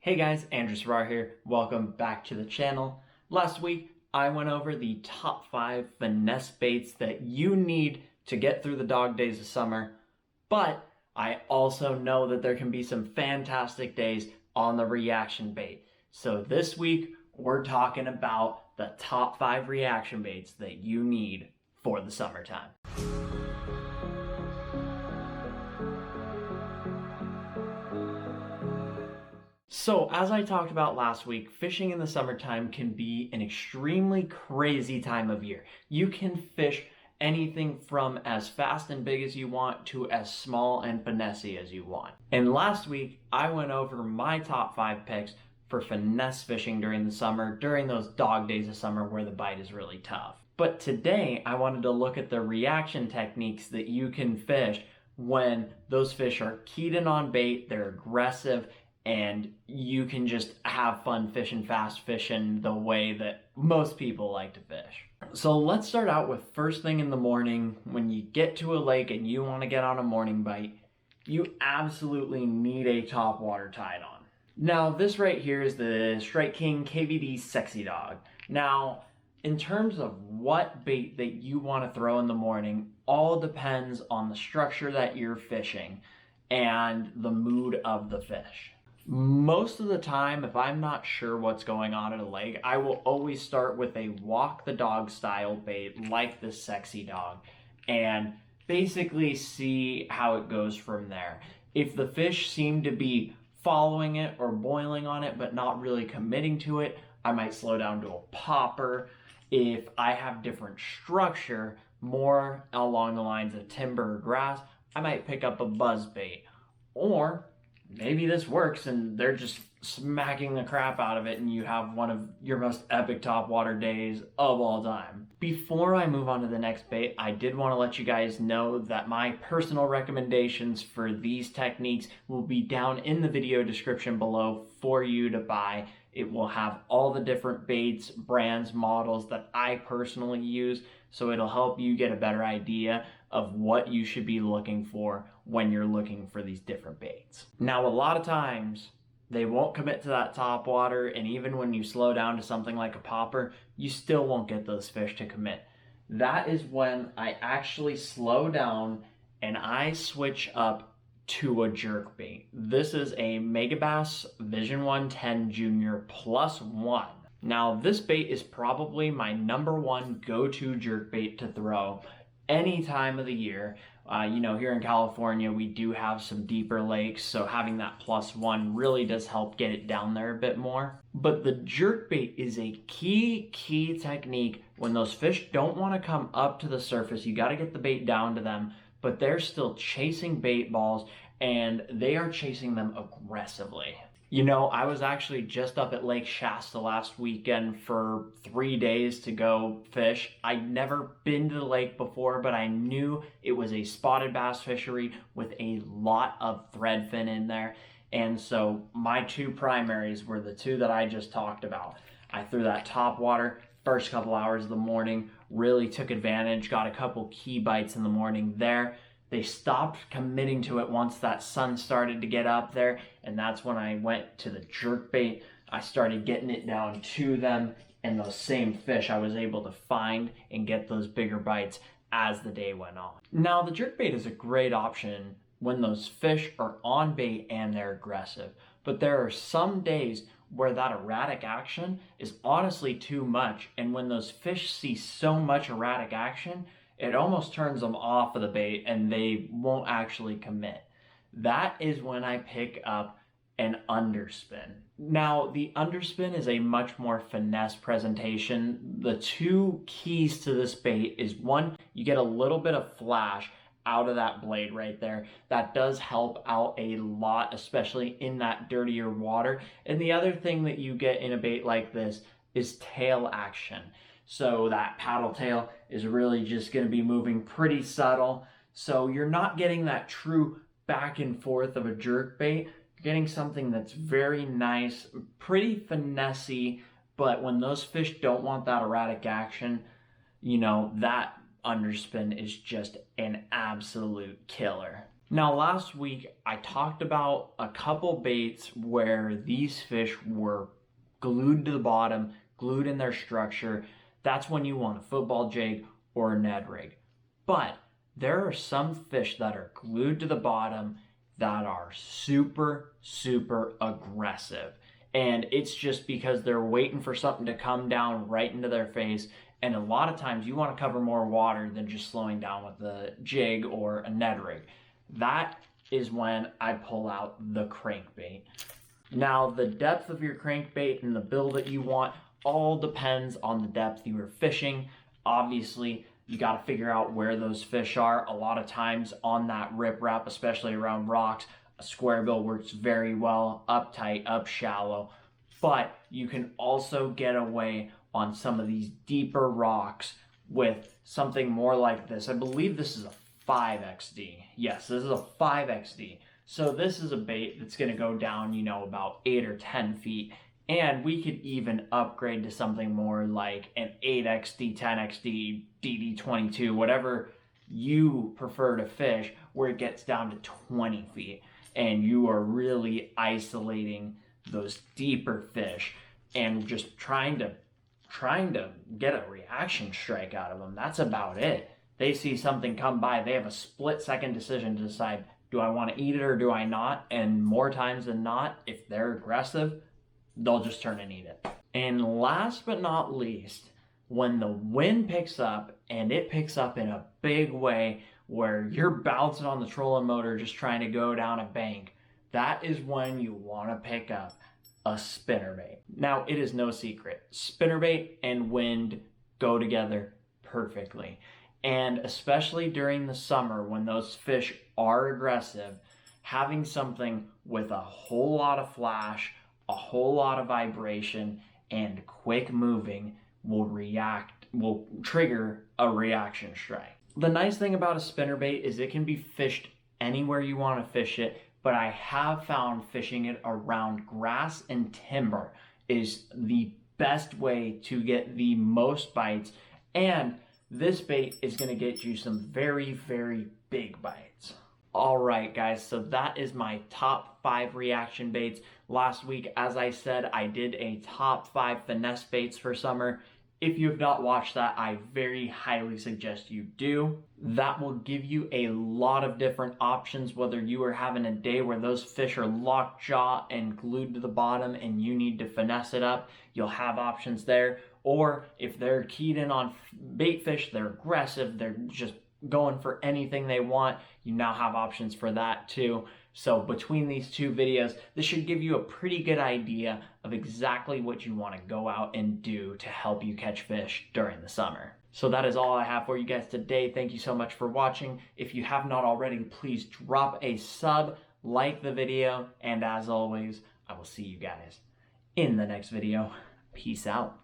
Hey guys, Andrew Sarar here. Welcome back to the channel. Last week, I went over the top 5 finesse baits that you need to get through the dog days of summer, but I also know that there can be some fantastic days on the reaction bait. So this week, we're talking about the top 5 reaction baits that you need for the summertime. So, as I talked about last week, fishing in the summertime can be an extremely crazy time of year. You can fish anything from as fast and big as you want to as small and finessey as you want. And last week, I went over my top 5 picks for finesse fishing during the summer, during those dog days of summer where the bite is really tough. But today, I wanted to look at the reaction techniques that you can fish when those fish are keyed in on bait, they're aggressive, and you can just have fun fishing fast fishing the way that most people like to fish. So let's start out with first thing in the morning. When you get to a lake and you want to get on a morning bite, you absolutely need a top water tied on. Now this right here is the Strike King KVD Sexy Dog. Now in terms of what bait that you want to throw in the morning, all depends on the structure that you're fishing and the mood of the fish. Most of the time, if I'm not sure what's going on at a lake, I will always start with a walk the dog style bait like this Sexy Dog and basically see how it goes from there. If the fish seem to be following it or boiling on it but not really committing to it, I might slow down to a popper. If I have different structure, more along the lines of timber or grass, I might pick up a buzz bait. Or maybe this works and they're just smacking the crap out of it and you have one of your most epic topwater days of all time. Before I move on to the next bait, I did want to let you guys know that my personal recommendations for these techniques will be down in the video description below for you to buy. It will have all the different baits, brands, models that I personally use, so it'll help you get a better idea of what you should be looking for when you're looking for these different baits. Now, a lot of times they won't commit to that top water, and even when you slow down to something like a popper, you still won't get those fish to commit. That is when I actually slow down and I switch up to a jerk bait. This is a Megabass Vision 110 Junior +1. Now, this bait is probably my #1 go-to jerk bait to throw any time of the year. Here in California, we do have some deeper lakes, so having that +1 really does help get it down there a bit more. But the jerk bait is a key technique when those fish don't want to come up to the surface. You got to get the bait down to them, but they're still chasing bait balls and they are chasing them aggressively. I was actually just up at Lake Shasta last weekend for 3 days to go fish. I'd never been to the lake before, but I knew it was a spotted bass fishery with a lot of threadfin in there. And so my 2 primaries were the 2 that I just talked about. I threw that top water first couple hours of the morning, really took advantage, got a couple key bites in the morning there. They stopped committing to it once that sun started to get up there, and that's when I went to the jerk bait. I started getting it down to them, and those same fish I was able to find and get those bigger bites as the day went on. Now, the jerk bait is a great option when those fish are on bait and they're aggressive, but there are some days where that erratic action is honestly too much, and when those fish see so much erratic action, it almost turns them off of the bait and they won't actually commit. That is when I pick up an underspin. Now, the underspin is a much more finesse presentation. The 2 keys to this bait is, one, you get a little bit of flash out of that blade right there. That does help out a lot, especially in that dirtier water. And the other thing that you get in a bait like this is tail action. So that paddle tail is really just going to be moving pretty subtle. So you're not getting that true back and forth of a jerk bait. You're getting something that's very nice, pretty finessey, but when those fish don't want that erratic action, that underspin is just an absolute killer. Now, last week I talked about a couple baits where these fish were glued to the bottom, glued in their structure. That's when you want a football jig or a Ned rig. But there are some fish that are glued to the bottom that are super, super aggressive. And it's just because they're waiting for something to come down right into their face. And a lot of times you want to cover more water than just slowing down with a jig or a Ned rig. That is when I pull out the crankbait. Now, the depth of your crankbait and the bill that you want all depends on the depth you are fishing. Obviously, you got to figure out where those fish are. A lot of times on that riprap, especially around rocks, a square bill works very well, up tight, up shallow. But you can also get away on some of these deeper rocks with something more like this. I believe this is a 5XD. Yes, this is a 5XD. So this is a bait that's going to go down, about 8 or 10 feet. And we could even upgrade to something more like an 8XD, 10XD, DD22, whatever you prefer to fish, where it gets down to 20 feet. And you are really isolating those deeper fish and just trying to get a reaction strike out of them. That's about it. They see something come by, they have a split-second decision to decide, do I want to eat it or do I not? And more times than not, if they're aggressive, they'll just turn and eat it. And last but not least, when the wind picks up, and it picks up in a big way where you're bouncing on the trolling motor just trying to go down a bank, that is when you want to pick up a spinnerbait. Now, it is no secret, spinnerbait and wind go together perfectly. And especially during the summer when those fish are aggressive, having something with a whole lot of flash, a whole lot of vibration, and quick moving will trigger a reaction strike. The nice thing about a spinnerbait is it can be fished anywhere you want to fish it, but I have found fishing it around grass and timber is the best way to get the most bites, and this bait is going to get you some very, very big bites. All right, guys, so that is my top 5 reaction baits. Last week, as I said, I did a top 5 finesse baits for summer. If you have not watched that, I very highly suggest you do. That will give you a lot of different options, whether you are having a day where those fish are locked jaw and glued to the bottom and you need to finesse it up, you'll have options there. Or if they're keyed in on bait fish, they're aggressive, they're just going for anything they want, you now have options for that too. So between these two videos, this should give you a pretty good idea of exactly what you want to go out and do to help you catch fish during the summer. So that is all I have for you guys today. Thank you so much for watching. If you have not already, please drop a sub, like the video, and as always, I will see you guys in the next video. Peace out.